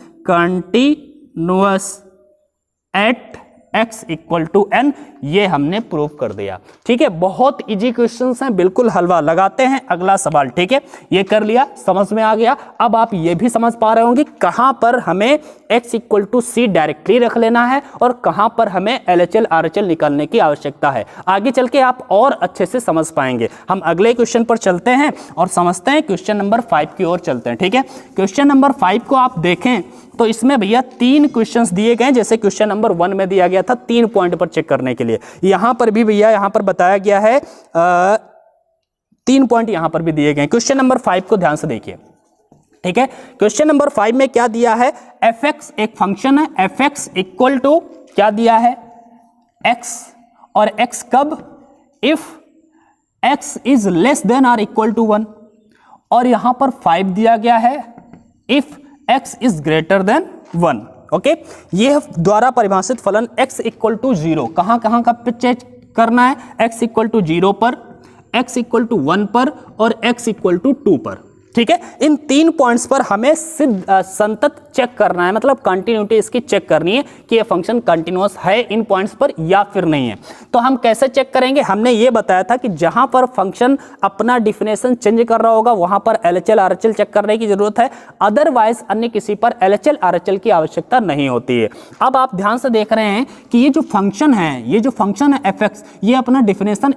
Speaker 1: at x equal to n, ये हमने प्रूव कर दिया। ठीक है, बहुत इजी क्वेश्चंस हैं, बिल्कुल हलवा। लगाते हैं अगला सवाल। ठीक है, ये कर लिया, समझ में आ गया। अब आप ये भी समझ पा रहे होंगे कहां पर हमें x equal to c directly रख लेना है और कहां पर हमें LHL RHL निकालने की आवश्यकता है। आगे चल के आप और अच्छे से समझ पाएंगे। हम अगले क्वेश्चन पर चलते हैं और समझते हैं, क्वेश्चन नंबर 5 की ओर चलते हैं। ठीक है, क्वेश्चन नंबर 5 को आप देखें तो इसमें भैया 3 क्वेश्चंस दिए गए, जैसे क्वेश्चन नंबर 1 में दिया गया था 3 पॉइंट पर चेक करने के लिए। यहां पर भी भैया यहां पर बताया गया है 3 पॉइंट यहां पर भी दिए गए। क्वेश्चन नंबर 5 को ध्यान से देखिए। ठीक है, क्वेश्चन नंबर 5 में क्या दिया है, fx एक फंक्शन है, fx इक्वल टू क्या दिया है, x, और x कब, if x is less than or equal to 1, और यहां पर 5 दिया गया है if x is greater than 1। Okay, ये द्वारा परिभाषित फलन x इक्वल टू 0 कहां कहां का चेक करना है, x इक्वल टू 0 पर, x इक्वल टू 1 पर और x इक्वल टू 2 पर। ठीक है, इन 3 पॉइंट्स पर हमें संतत चेक करना है, मतलब कंटिन्यूटी इसकी चेक करनी है कि ये फंक्शन कंटिन्यूअस है इन पॉइंट्स पर या फिर नहीं है। तो हम कैसे चेक करेंगे, हमने ये बताया था कि जहां पर फंक्शन अपना डिफिनेशन चेंज कर रहा होगा वहां पर LHL RHL चेक करने की जरूरत है, अदरवाइज अन्य किसी पर LHL RHL की आवश्यकता नहीं होती है। अब आप ध्यान से देख रहे हैं कि ये जो फंक्शन है fx, ये अपना डिफिनेशन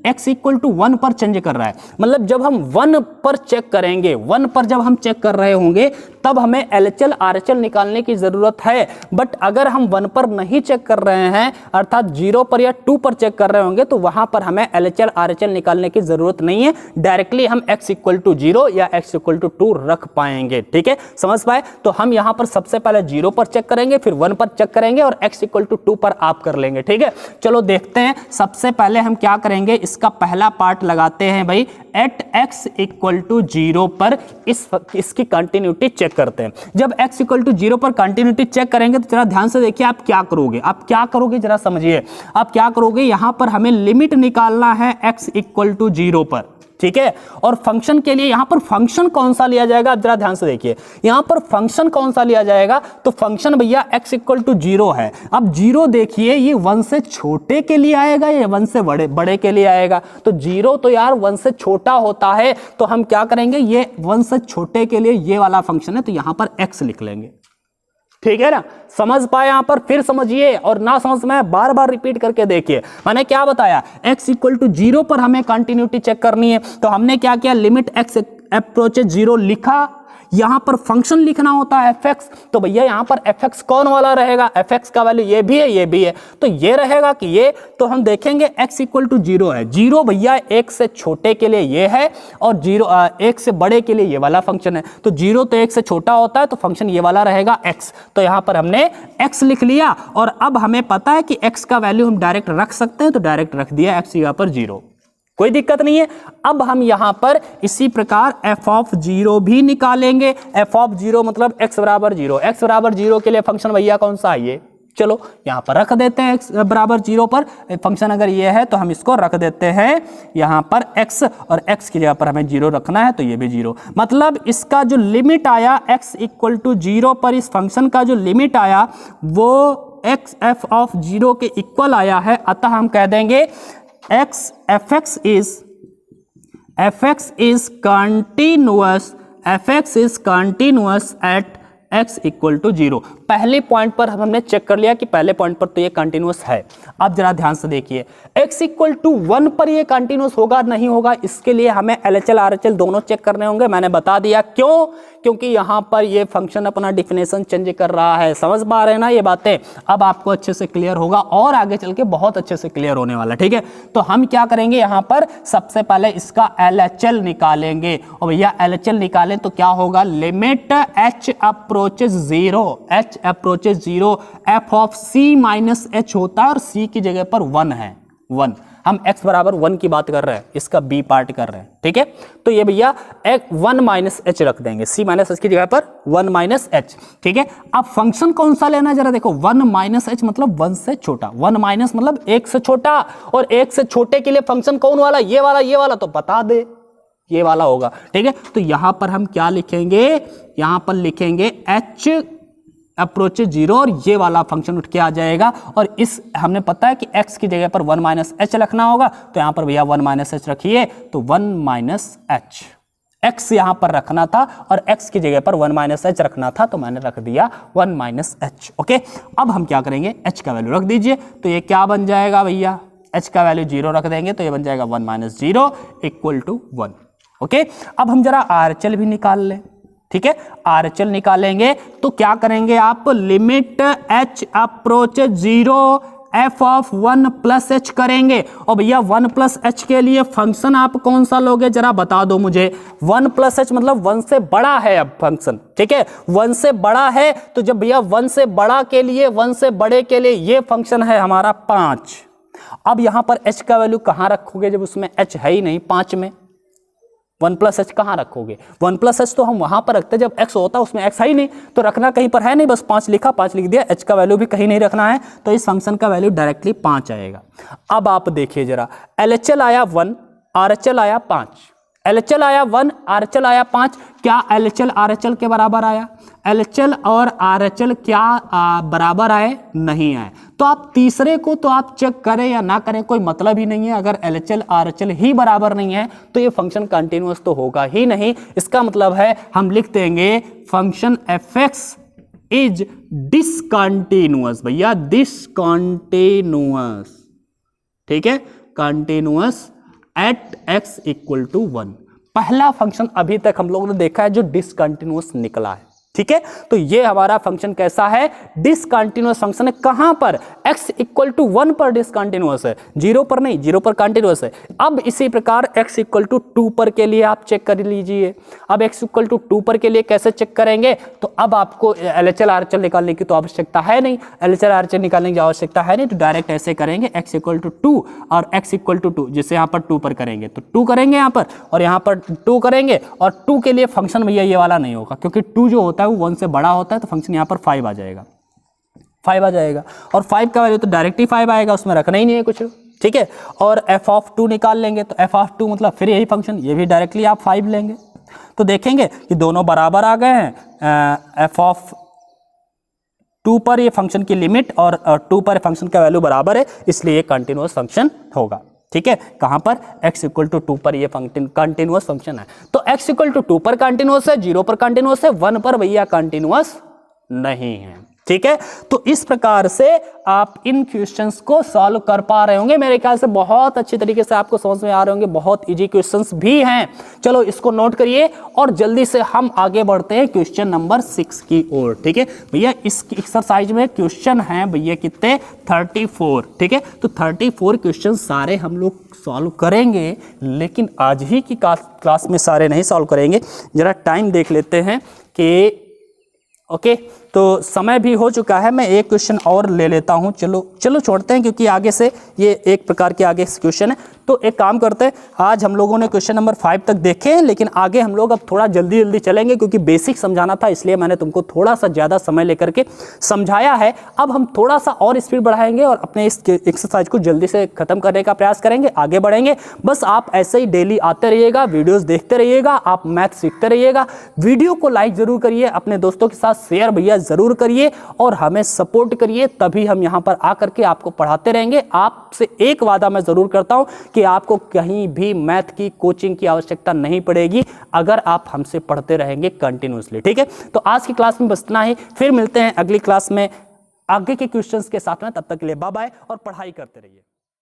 Speaker 1: x इक्वल टू 1 पर चेंज कर रहा है। मतलब जब हम 1 पर चेक करेंगे, 1 पर जब हम चेक कर रहे होंगे तब हमें LHL RHL निकालने की जरूरत है। बट अगर हम 1 पर नहीं चेक कर रहे हैं, अर्थात 0 पर या 2 पर चेक कर रहे होंगे, तो वहां पर हमें LHL RHL निकालने की जरूरत नहीं है। डायरेक्टली हम x इक्वल टू 0 या x इक्वल टू 2 रख पाएंगे। ठीक है, समझ पाए? तो हम यहां पर सबसे पहले 0 पर चेक करेंगे, फिर 1 पर चेक करेंगे और x इक्वल टू 2 पर आप कर लेंगे। ठीक है, चलो देखते हैं। सबसे पहले हम क्या करेंगे, इसका पहला पार्ट लगाते हैं भाई, एट x इक्वल टू 0 पर इसकी कंटिन्यूटी चेक करते हैं। जब x इक्वल टू 0 पर कंटिन्यूटी चेक करेंगे तो जरा ध्यान से देखिए आप क्या करोगे, जरा समझिए आप क्या करोगे। यहां पर हमें लिमिट निकालना है x इक्वल टू 0 पर। ठीक है, और फंक्शन के लिए यहां पर फंक्शन कौन सा लिया जाएगा, आप जरा ध्यान से देखिए यहां पर फंक्शन कौन सा लिया जाएगा। तो फंक्शन भैया x इक्वल टू 0 है। अब 0 देखिए ये 1 से छोटे के लिए आएगा या 1 से बड़े के लिए आएगा। तो 0 तो यार 1 से छोटा होता है, तो हम क्या करेंगे, ये 1 से छोटे के लिए ये वाला फंक्शन है, तो यहां पर x लिख लेंगे। ठीक है ना, समझ पाए? यहां पर फिर समझिए, और ना समझ में बार बार रिपीट करके देखिए। मैंने क्या बताया, x इक्वल टू 0 पर हमें कंटिन्यूटी चेक करनी है, तो हमने क्या किया, लिमिट x अप्रोचेस 0 लिखा। यहां पर फंक्शन लिखना होता है fx, तो भैया यहां पर fx कौन वाला रहेगा, fx का वैल्यू ये भी है, तो ये रहेगा कि ये, तो हम देखेंगे x इक्वल टू 0 है। 0 भैया 1 से छोटे के लिए ये है और 1 से बड़े के लिए ये वाला फंक्शन है। तो 0 तो 1 से छोटा होता है, तो फंक्शन ये वाला रहेगा x। तो यहां पर हमने x लिख लिया, और अब हमें पता है कि x का वैल्यू हम डायरेक्ट रख सकते हैं, तो डायरेक्ट रख दिया x यहां पर 0, कोई दिक्कत नहीं है। अब हम यहां पर इसी प्रकार f ऑफ 0 भी निकालेंगे। f ऑफ 0 मतलब x बराबर 0। x बराबर 0 के लिए फंक्शन भैया कौन सा है, ये चलो यहां पर रख देते हैं। x बराबर 0 पर फंक्शन अगर ये है तो हम इसको रख देते हैं यहां पर x, और x की जगह पर हमें 0 रखना है, तो ये भी 0। मतलब इसका जो लिमिट आया x इक्वल टू 0 पर, इस फंक्शन का जो लिमिट आया वो x f ऑफ 0 के इक्वल आया है। अतः हम कह देंगे fx continuous at x equal to 0। पहले पॉइंट पर हमने चेक कर लिया कि पहले पॉइंट पर तो ये कंटिन्यूअस है। अब जरा ध्यान से देखिए, x इक्वल टू 1 पर ये कंटिन्यूअस होगा नहीं होगा, इसके लिए हमें LHL RHL दोनों चेक करने होंगे। मैंने बता दिया क्यों, क्योंकि यहां पर ये फंक्शन अपना डिफिनेशन चेंज कर रहा है। समझ पा रहे हैं ना ये बातें? अब आपको अच्छे से क्लियर होगा और आगे चल के बहुत अच्छे से क्लियर होने वाला। ठीक है, तो हम क्या करेंगे, यहां पर सबसे पहले इसका LHL निकालेंगे, और भैया LHL निकालें तो क्या होगा, limit h approaches 0 f of c minus h होता है, और c की जगह पर 1 है, 1। हम x बराबर 1 की बात कर रहे हैं, इसका b पार्ट कर रहे हैं। ठीक है, तो ये भैया 1 माइनस h रख देंगे, c माइनस h की जगह पर 1 माइनस h। ठीक है, अब फंक्शन कौन सा लेना है जरा देखो, 1 माइनस h मतलब 1 से छोटा, 1 माइनस मतलब 1 से छोटा, और 1 से छोटे के लिए फंक्शन कौन वाला, ये वाला तो बता दे, ये वाला होगा। ठीक है, तो यहां पर हम क्या लिखेंगे, यहां पर लिखेंगे h अप्रोचेज 0 और ये वाला फंक्शन उठ के आ जाएगा। और इस हमने पता है कि x की जगह पर 1 माइनस एच रखना होगा, तो यहाँ पर भैया 1 माइनस एच रखिए, तो 1 माइनस एच x यहाँ पर रखना था और x की जगह पर 1 माइनस एच रखना था, तो मैंने रख दिया 1 माइनस एच। ओके, अब हम क्या करेंगे, h का वैल्यू रख दीजिए, तो ये क्या बन जाएगा भैया, h का वैल्यू 0 रख देंगे तो ये बन जाएगा 1 माइनस 0 इक्वल टू 1। ओके, अब हम जरा RHL भी निकाल लें। ठीक है, RHL निकालेंगे तो क्या करेंगे आप, limit h approach 0 f of 1 plus H करेंगे। और भैया 1 प्लस एच के लिए फंक्शन आप कौन सा लोगे जरा बता दो मुझे। 1 प्लस एच मतलब 1 से बड़ा है अब फंक्शन, ठीक है, 1 से बड़ा है, तो जब भैया 1 से बड़ा के लिए, 1 से बड़े के लिए ये फंक्शन है हमारा 5। अब यहां पर h का वैल्यू कहां रखोगे जब उसमें h है ही नहीं 5 में, 1 प्लस एच कहाँ रखोगे, 1 प्लस एच तो हम वहां पर रखते हैं जब x होता है, उसमें x है ही नहीं तो रखना कहीं पर है नहीं, बस 5 लिखा, 5 लिख दिया, h का वैल्यू भी कहीं नहीं रखना है, तो इस फंक्शन का वैल्यू डायरेक्टली 5 आएगा। अब आप देखिए जरा, LHL आया 1, RHL आया 5, LHL आया 1, RHL आया 5, क्या LHL RHL के बराबर आया, LHL और RHL क्या बराबर आए, नहीं आए। तो आप तीसरे को तो आप चेक करें या ना करें कोई मतलब ही नहीं है, अगर LHL RHL ही बराबर नहीं है तो ये फंक्शन कंटिन्यूअस तो होगा ही नहीं। इसका मतलब है हम लिख देंगे फंक्शन fx इज डिसकंटिन्यूअस, भैया डिसकंटिन्यूअस, ठीक है, continuous at x equal to 1। पहला फंक्शन अभी तक हम लोगों ने देखा है जो डिसकंटिन्यूअस निकला है, ठीक है, तो ये हमारा फंक्शन कैसा है, डिसकंटिन्यूअस फंक्शन है। कहां पर, x इक्वल टू 1 पर डिसकंटिन्यूअस है, 0 पर नहीं, 0 पर कंटिन्यूअस है। अब इसी प्रकार x इक्वल टू 2 पर के लिए आप चेक कर लीजिए। अब x इक्वल टू 2 पर के लिए कैसे चेक करेंगे, तो अब आपको LHL RHL निकालने की तो आवश्यकता है नहीं, LHL RHL निकालने की आवश्यकता है नहीं, तो डायरेक्ट ऐसे करेंगे x इक्वल टू 2 और x इक्वल टू 2, जिसे यहाँ पर 2 पर करेंगे तो 2 करेंगे यहाँ पर और यहाँ पर 2 करेंगे, और 2 के लिए फंक्शन भैया ये वाला नहीं होगा, क्योंकि 2 जो होता है वो 1 से बड़ा होता है, तो फंक्शन यहाँ पर 5 आ जाएगा, 5 आ जाएगा, और 5 का वैल्यू तो डायरेक्ट ही 5 आएगा, उसमें रखना ही नहीं है कुछ, ठीक है। और f ऑफ 2 निकाल लेंगे, तो f ऑफ 2 मतलब फिर यही फंक्शन, ये भी डायरेक्टली आप 5 लेंगे, तो देखेंगे कि दोनों बराबर आ गए हैं। f ऑफ 2 पर ये फंक्शन की लिमिट और 2 पर फंक्शन का वैल्यू बराबर है, इसलिए ये कंटिन्यूअस फंक्शन होगा, ठीक है। कहां पर, x इक्वल टू 2 पर ये कंटिन्यूअस फंक्शन है, तो x इक्वल टू 2 पर कंटिन्यूअस है, 0 पर कंटिन्यूअस है, 1 पर भैया कंटिन्यूअस नहीं है, ठीक है। तो इस प्रकार से आप इन क्वेश्चंस को सॉल्व कर पा रहे होंगे, मेरे ख्याल से बहुत अच्छी तरीके से आपको समझ में आ रहे होंगे, बहुत इजी क्वेश्चंस भी हैं। चलो इसको नोट करिए और जल्दी से हम आगे बढ़ते हैं क्वेश्चन नंबर 6 की ओर, ठीक है भैया। इस एक्सरसाइज में क्वेश्चन हैं भैया कितने, 34, ठीक है। तो 34 क्वेश्चन सारे हम लोग सॉल्व करेंगे, लेकिन आज ही की क्लास में सारे नहीं सॉल्व करेंगे, जरा टाइम देख लेते हैं कि ओके तो समय भी हो चुका है, मैं एक क्वेश्चन और ले लेता हूं, चलो छोड़ते हैं, क्योंकि आगे से ये एक प्रकार के आगे क्वेश्चन है। तो एक काम करते हैं, आज हम लोगों ने क्वेश्चन नंबर 5 तक देखे हैं, लेकिन आगे हम लोग अब थोड़ा जल्दी चलेंगे, क्योंकि बेसिक समझाना था, इसलिए मैंने तुमको थोड़ा सा ज़्यादा समय लेकर के समझाया है। अब हम थोड़ा सा और स्पीड बढ़ाएंगे और अपने इस एक्सरसाइज को जल्दी से खत्म करने का प्रयास करेंगे, आगे बढ़ेंगे। बस आप ऐसे ही डेली आते रहिएगा, वीडियोज़ देखते रहिएगा, आप मैथ सीखते रहिएगा। वीडियो को लाइक ज़रूर करिए, अपने दोस्तों के साथ शेयर भैया ज़रूर करिए और हमें सपोर्ट करिए, तभी हम यहाँ पर आकर के आपको पढ़ाते रहेंगे। आपसे एक वादा मैं ज़रूर करता हूँ कि आपको कहीं भी मैथ की कोचिंग की आवश्यकता नहीं पड़ेगी, अगर आप हमसे पढ़ते रहेंगे कंटिन्यूअसली, ठीक है। तो आज की क्लास में बस इतना ही, फिर मिलते हैं अगली क्लास में आगे के क्वेश्चंस के साथ में, तब तक के लिए बाय बाय और पढ़ाई करते रहिए।